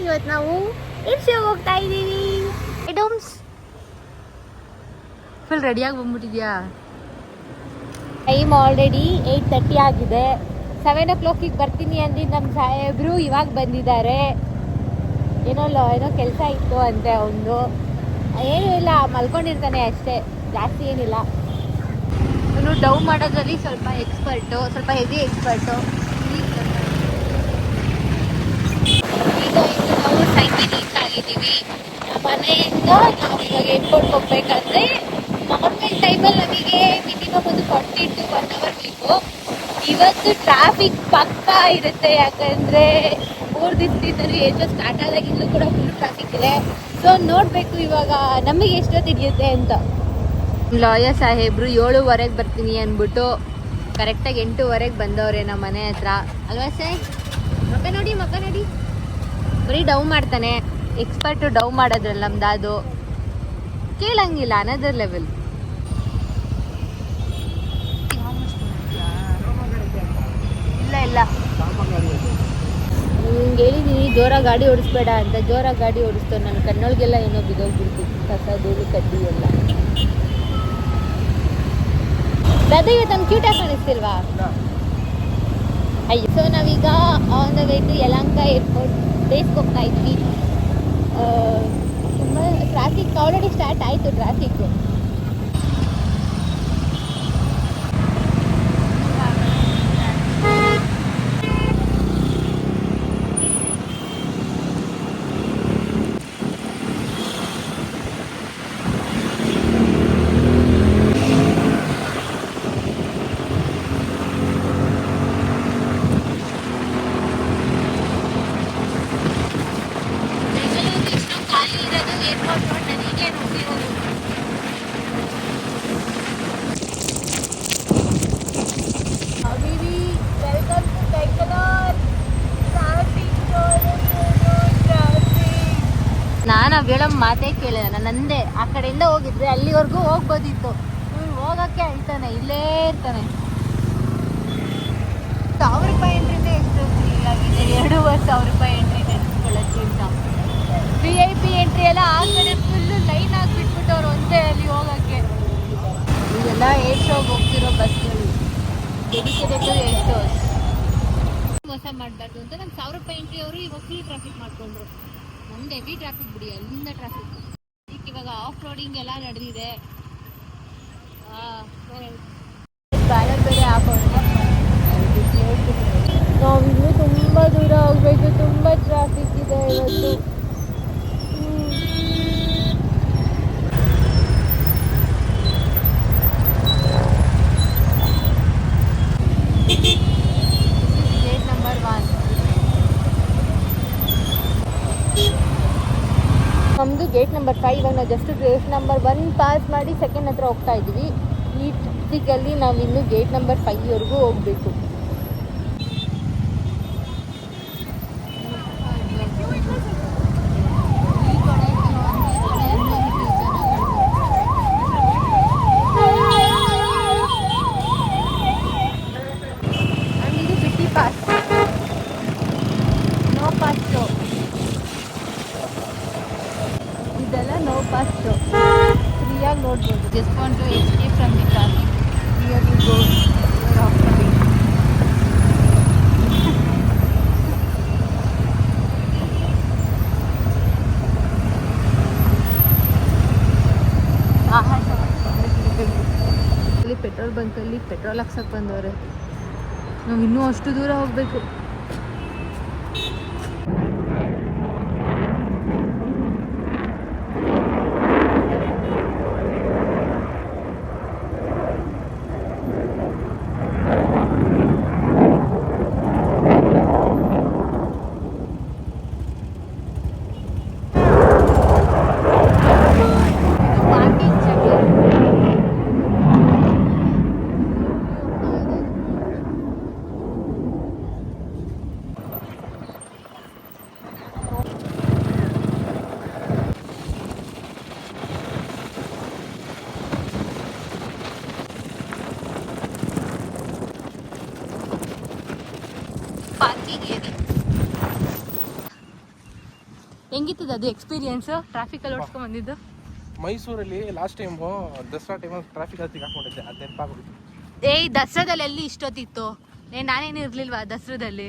ಇವತ್ತು ನಾವು ಇರ್ಷಿಗೆ ಹೋಗ್ತಾ ಇದ್ದೀವಿ. ಡೋಮ್ಸ್ ಫುಲ್ ರೆಡಿಯಾಗಿ ಬಂದ್ಬಿಟ್ಟಿದ್ಯಾ? ಟೈಮ್ ಆಲ್ರೆಡಿ 8:30 ಆಗಿದೆ. 7 o'clock ಬರ್ತೀನಿ ಅಂದಿದ್ದು ನಮ್ಮ ಸಾಹೇಬ್ರು ಇವಾಗ ಬಂದಿದ್ದಾರೆ. ಏನೋ ಕೆಲಸ ಇತ್ತು ಅಂತೆ ಅವನು. ಏನೂ ಇಲ್ಲ, ಮಲ್ಕೊಂಡಿರ್ತಾನೆ ಅಷ್ಟೇ, ಜಾಸ್ತಿ ಏನಿಲ್ಲ. ಅವನು ಡೌ ಮಾಡೋದ್ರಲ್ಲಿ ಸ್ವಲ್ಪ ಎಕ್ಸ್ಪರ್ಟು, ಸ್ವಲ್ಪ ಹೆವಿ ಎಕ್ಸ್ಪರ್ಟು. ಈಗ ನಾವು ಸೈಕಲ್ ರೀಚ್ ಆಗಿದ್ದೀವಿ. ಮನೆಯಿಂದ ನಾವು ಇವಾಗ ಏರ್ಪೋರ್ಟ್ ಹೋಗ್ಬೇಕಂದ್ರೆ ನಾರ್ಮಲ್ ಟೈಮಲ್ಲಿ ನಮಗೆ ಮಿನಿಮಮ್ ಒಂದು 40 to 1 hour ಬೇಕು. ಇವತ್ತು ಟ್ರಾಫಿಕ್ ಪಕ್ಕಾ ಇರುತ್ತೆ, ಯಾಕಂದರೆ 3 ದಿವಸದಿಂದಲೂ ಎಷ್ಟು ಸ್ಟಾರ್ಟ್ ಆದಾಗಿಂದಲೂ ಕೂಡ ಫುಲ್ ಟ್ರಾಫಿಕ್ ಇದೆ. ಸೊ ನೋಡಬೇಕು ಇವಾಗ ನಮಗೆ ಎಷ್ಟೊತ್ತು ಹಿಡಿಯುತ್ತೆ ಅಂತ. ಲಾಯರ್ ಸಾಹೇಬ್ರು 7:15 ಬರ್ತೀನಿ ಅಂದ್ಬಿಟ್ಟು ಕರೆಕ್ಟಾಗಿ 8:15 ಬಂದವ್ರೆ ನಮ್ಮ ಮನೆ ಹತ್ರ. ಅಲ್ವಾ ಸರ್? ಮಕ್ಕ ನೋಡಿ ಬರೀ ಡೌ ಮಾಡ್ತಾನೆ. ಎಕ್ಸ್ಪರ್ಟು ಡೌ ಮಾಡೋದ್ರಲ್ಲ ನಮ್ದು, ಅದು ಕೇಳಂಗಿಲ್ಲ. Another level. ಇಲ್ಲ ನಿಂಗೆ ಹೇಳಿದ್ದೀನಿ ಜೋರಾಗಿ ಗಾಡಿ ಓಡಿಸ್ಬೇಡ ಅಂತ. ಜೋರಾಗಿ ಗಾಡಿ ಓಡಿಸ್ತೇವೆ. ನನ್ನ ಕಣ್ಣೊಳಗೆಲ್ಲ ಏನೋ ಬಿದ್ದೋಗ್ಬಿಡ್ತಿತ್ತು, ಕಸ ಧೂಳು ಕಡ್ಡಿ ಎಲ್ಲ. ಅದೇ ಇವತ್ತು ನಮ್ಮ ಕ್ಯೂಟಾಗಿ ಕಾಣಿಸ್ತಿಲ್ವಾ? ಅಯ್ಯೋ. ಸೊ ನಾವೀಗ on the way to Yelahanka airport ಬೇಸ್ಗೆ ಹೋಗ್ತಾ ಇದ್ವಿ. ತುಂಬ ಟ್ರಾಫಿಕ್ ಆಲ್ರೆಡಿ ಸ್ಟಾರ್ಟ್ ಆಯಿತು ಟ್ರಾಫಿಕ್ಕು. ನಾನು ಹೇಳೋ ಮಾತೇ ಕೇಳಿಲ್ಲ. ನಾನು ಅಂದೆ ಆ ಕಡೆಯಿಂದ ಹೋಗಿದ್ರೆ ಅಲ್ಲಿವರೆಗೂ ಹೋಗ್ಬೋದಿತ್ತು. ಹೋಗೋಕ್ಕೆ ಹೇಳ್ತಾನೆ, ಇಲ್ಲೇ ಇರ್ತಾನೆ. 1,000 ರೂಪಾಯಿ ಎಂಟ್ರಿನೇ ಎಷ್ಟು ಫ್ರೀ ಆಗಿದೆ. 2,500 ರೂಪಾಯಿ ಎಂಟ್ರಿ ನೆನೆಸ್ಕೊಳ್ಳೋಕ್ಕಿಂತ VIP ಎಂಟ್ರಿ ಎಲ್ಲ ಆ ಕಡೆ ಫುಲ್ಲು ಲೈನ್ ಆಗಿಬಿಟ್ಬಿಟ್ಟವ್ರು ಒಂದೇ ಅಲ್ಲಿ ಹೋಗೋಕ್ಕೆ. ಇದೆಲ್ಲ ಏರ್ ಶೋಗೆ ಹೋಗ್ತಿರೋ ಬಸ್ಗಳು, ಡೆಡಿಕೇಟೆಡ್ ಏರ್ ಶೋಸ್. ಮೋಸ ಮಾಡಬಾರ್ದು ಅಂತ ನಮ್ಮ 1,000 ರೂಪಾಯಿ ಎಂಟ್ರಿ ಅವರು ಇವಾಗ ಫ್ರೀ ಟ್ರಾಫಿಕ್ ಮಾಡಿಕೊಂಡ್ರು. ನಮ್ದು ಹೆವಿ ಟ್ರಾಫಿಕ್ ಬಿಡಿ, ಅಲ್ಲಿಂದ ಟ್ರಾಫಿಕ್. ಇವಾಗ ಆಫ್ ರೋಡಿಂಗ್ ಎಲ್ಲ ನಡೆದಿದೆ. ಬ್ಯಾನರ್ ಬೇರೆ ಹಾಕೊಂಡು ನಾವಿನ್ನೂ ತುಂಬ ದೂರ ಹೋಗ್ಬೇಕು. ತುಂಬ ಟ್ರಾಫಿಕ್ ಇದೆ ಇವತ್ತು. Gate number 1. ನಮ್ಮದು ಗೇಟ್ ನಂಬರ್ 5. ಇವಾಗ ನಾವು ಜಸ್ಟ್ ಗೇಟ್ ನಂಬರ್ 1 ಪಾಸ್ ಮಾಡಿ ಸೆಕೆಂಡ್ ಹತ್ರ ಹೋಗ್ತಾ ಇದ್ದೀವಿ. ಈ ಟ್ರಾಫಿಕಲ್ಲಿ ನಾವು ಇನ್ನೂ ಗೇಟ್ ನಂಬರ್ 5ವರೆಗೂ ಹೋಗಬೇಕು. ಇದು ಬಿಟ್ಟಿ ಪಾಸ್, ನೋ ಪಾಸ್ ಶೋ. ಇದೆಲ್ಲ ನೋ ಪಾಸ್ ಶೋ, ಫ್ರೀಯಾಗಿ ನೋಡ್ಬೋದು. Just want to escape from the traffic. Here you go, your off the way. ಇಲ್ಲಿ ಪೆಟ್ರೋಲ್ ಬಂಕಲ್ಲಿ ಪೆಟ್ರೋಲ್ ಹಾಕ್ಸಕ್ಕೆ ಬಂದವ್ರೆ. ನಾವು ಇನ್ನೂ ಅಷ್ಟು ದೂರ ಹೋಗಬೇಕು. Parking area. ಹೆಂಗಿತ್ತದ ಅದು ಎಕ್ಸ್ಪೀರಿಯನ್ಸ್ ಟ್ರಾಫಿಕಲ್ಲಿ ಓಡಿಸ್ಕೊಂಡ್ ಬಂದಿದ್ದು? ಮೈಸೂರಲ್ಲಿ ಲಾಸ್ಟ್ ಟೈಮ್ ದಸರಾ ಟೈಮಲ್ಲಿ ಟ್ರಾಫಿಕ್ ಹತ್ತಿಗೆ ಹಾಕೊಂಡಿದ್ದೆ, ಅದು ನೆನಪಾಗೋದು. ಏಯ್ ದಸರಾದಲ್ಲಿ ಎಲ್ಲಿ ಇಷ್ಟೊತ್ತಿತ್ತು? ನಾನೇನು ಇರ್ಲಿಲ್ವಾ ದಸರಾದಲ್ಲಿ?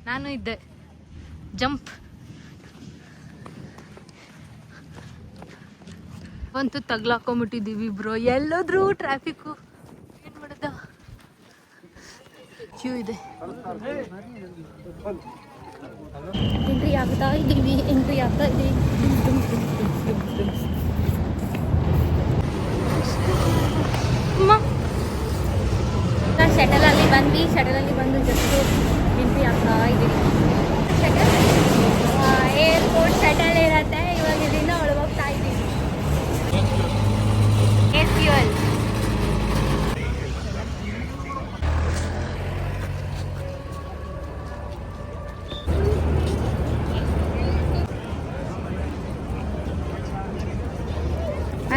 ನಾನು ಇದ್ದೆ. ಜಂಪ್ ಅಂತೂ ತಗ್ಲಾಕೊಂಬಿಟ್ಟಿದ್ದೀವಿ ಬ್ರೋ. ಎಲ್ಲೋದ್ರೂ ಟ್ರಾಫಿಕ್ಕು, ಏನು ಮಾಡೋದ? ಕ್ಯೂ ಇದೆ. ಎಂಟ್ರಿ ಆಗ್ತಾ ಇದ್ದೀವಿ. ಶಟಲಲ್ಲಿ ಬಂದು ಜಸ್ಟ್ ಎಂಟ್ರಿ ಆಗ್ತಾ ಇದ್ದೀವಿ. ಏರ್ಪೋರ್ಟ್ ಶಟಲ್ ಇರತ್ತೆ, ಇವಾಗ ಇದರಿಂದ ಒಳಗೆ ಹೋಗ್ತಾ ಇದ್ದೀವಿ. ಏರ್ ಫ್ಯೂಯಲ್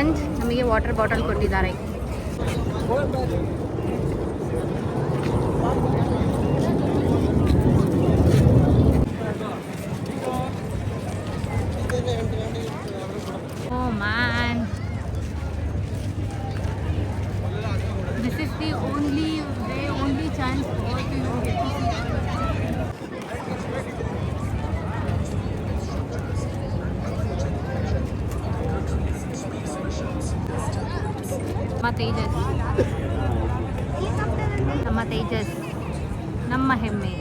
ಅಂಡ್ ನಮಗೆ ವಾಟರ್ ಬಾಟಲ್ ಕೊಟ್ಟಿದ್ದಾರೆ. Oh man, this is the only chance for you get to see. ನಮ್ಮ ತೇಜಸ್ ನಮ್ಮ ಹೆಮ್ಮೆ.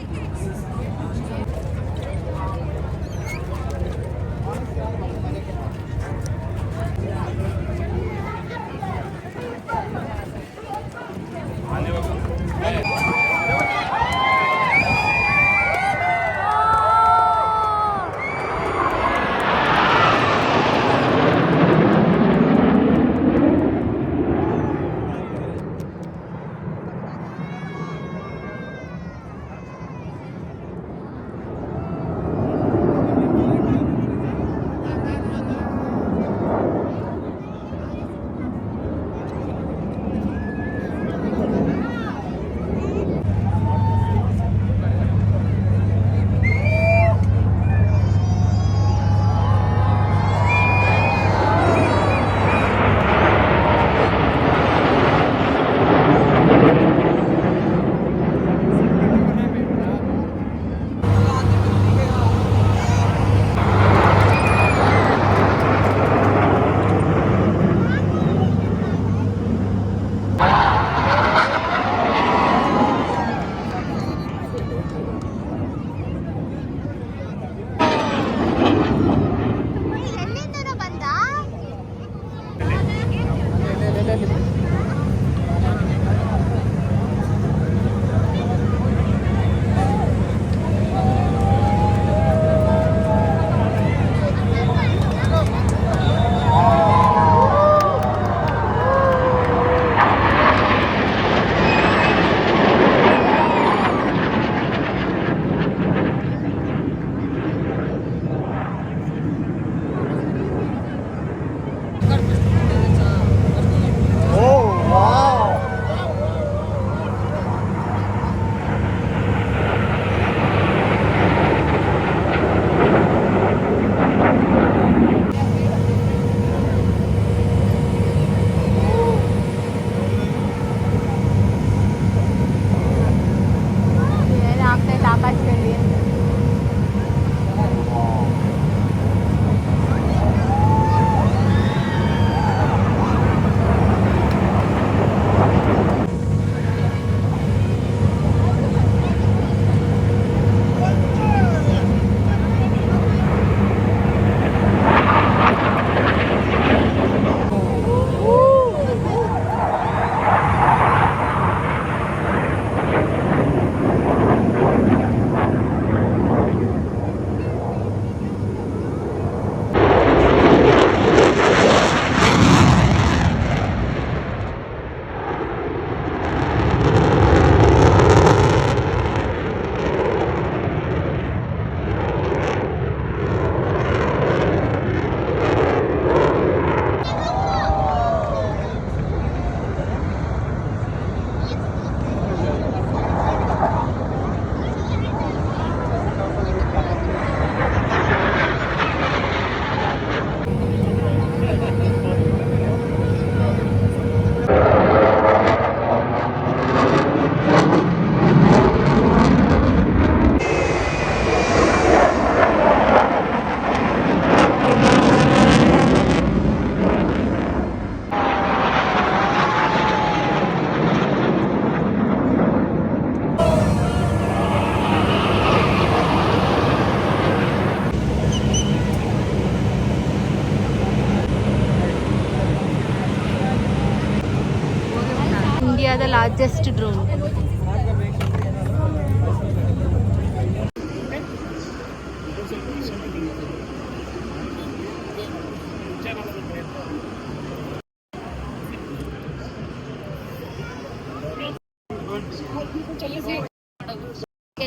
ಇಂಡಿಯಾದ ಲಾರ್ಜೆಸ್ಟ್ ಡ್ರೋನ್.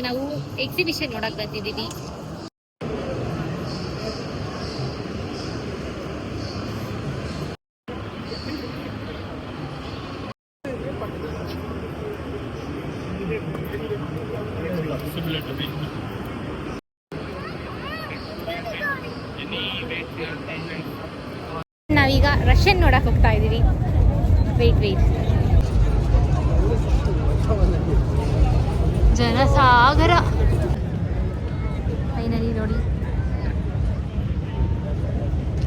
ನಾವು ಎಕ್ಸಿಬಿಷನ್ ನೋಡಕ್ ಬಂದಿದ್ದೀವಿ. ನಾವೀಗ ರಷ್ಯನ್ ನೋಡಕ್ ಹೋಗ್ತಾ ಇದೀವಿ. ವೇಟ್ ಜನಸಾಗರ ಫೈನಲಿ ನೋಡಿ,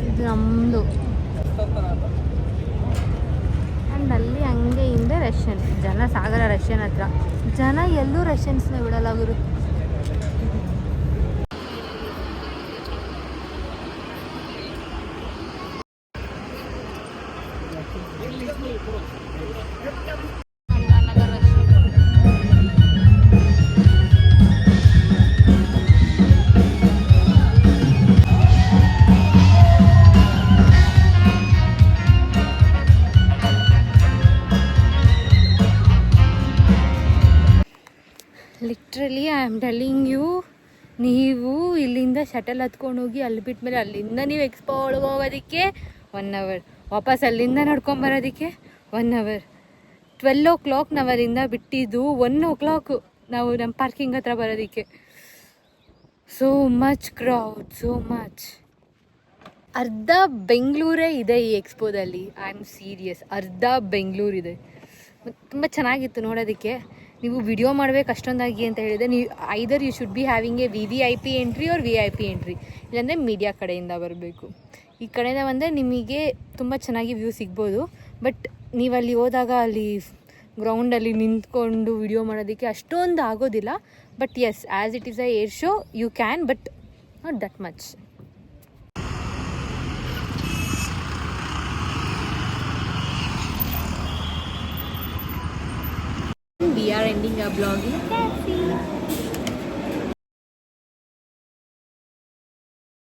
ಇದು ನಮ್ಮದು. ಆ್ಯಂಡ್ ಅಲ್ಲಿ ಹಂಗೆ ಹಿಂದೆ ರಷ್ಯನ್ ಜನಸಾಗರ. ರಷ್ಯನ್ ಹತ್ರ ಜನ ಎಲ್ಲೂ ರಷ್ಯನ್ಸ್ನ ಬಿಡಲ್ಲ ಗುರು. Literally I am telling you, ನೀವು ಇಲ್ಲಿಂದ ಶಟಲ್ ಹತ್ಕೊಂಡು ಹೋಗಿ ಅಲ್ಲಿ ಬಿಟ್ಮೇಲೆ ಅಲ್ಲಿಂದ ನೀವು ಎಕ್ಸ್ಪೋ ಒಳಗೆ ಹೋಗೋದಕ್ಕೆ 1 ಅವರ್, ವಾಪಸ್ ಅಲ್ಲಿಂದ ನಡ್ಕೊಂಬರೋದಕ್ಕೆ 1 ಅವರ್. 12 o'clock ನಾವಲ್ಲಿಂದ ಬಿಟ್ಟಿದ್ದು 1 o'clock ನಾವು ನಮ್ಮ ಪಾರ್ಕಿಂಗ್ ಹತ್ರ ಬರೋದಕ್ಕೆ. So much crowd, so much. ಅರ್ಧ ಬೆಂಗಳೂರೇ ಇದೆ ಈ ಎಕ್ಸ್ಪೋದಲ್ಲಿ. ಐ ಆಮ್ ಸೀರಿಯಸ್, ಅರ್ಧ ಬೆಂಗಳೂರಿದೆ. ತುಂಬ ಚೆನ್ನಾಗಿತ್ತು ನೋಡೋದಕ್ಕೆ. ನೀವು ವಿಡಿಯೋ ಮಾಡಬೇಕು ಅಷ್ಟೊಂದಾಗಿ ಅಂತ ಹೇಳಿದರೆ, ನೀವು either you should be having a VIP entry or VIP entry, ಇಲ್ಲಾಂದರೆ ಮೀಡಿಯಾ ಕಡೆಯಿಂದ ಬರಬೇಕು. ಈ ಕಡೆಯಿಂದ ಬಂದರೆ ನಿಮಗೆ ತುಂಬ ಚೆನ್ನಾಗಿ ವ್ಯೂ ಸಿಗ್ಬೋದು. ಬಟ್ ನೀವಲ್ಲಿ ಹೋದಾಗ ಅಲ್ಲಿ ಗ್ರೌಂಡಲ್ಲಿ ನಿಂತ್ಕೊಂಡು ವಿಡಿಯೋ ಮಾಡೋದಕ್ಕೆ ಅಷ್ಟೊಂದು ಆಗೋದಿಲ್ಲ. But yes, as it is a air show you can, but not that much. We are ending our vlog in a cafe.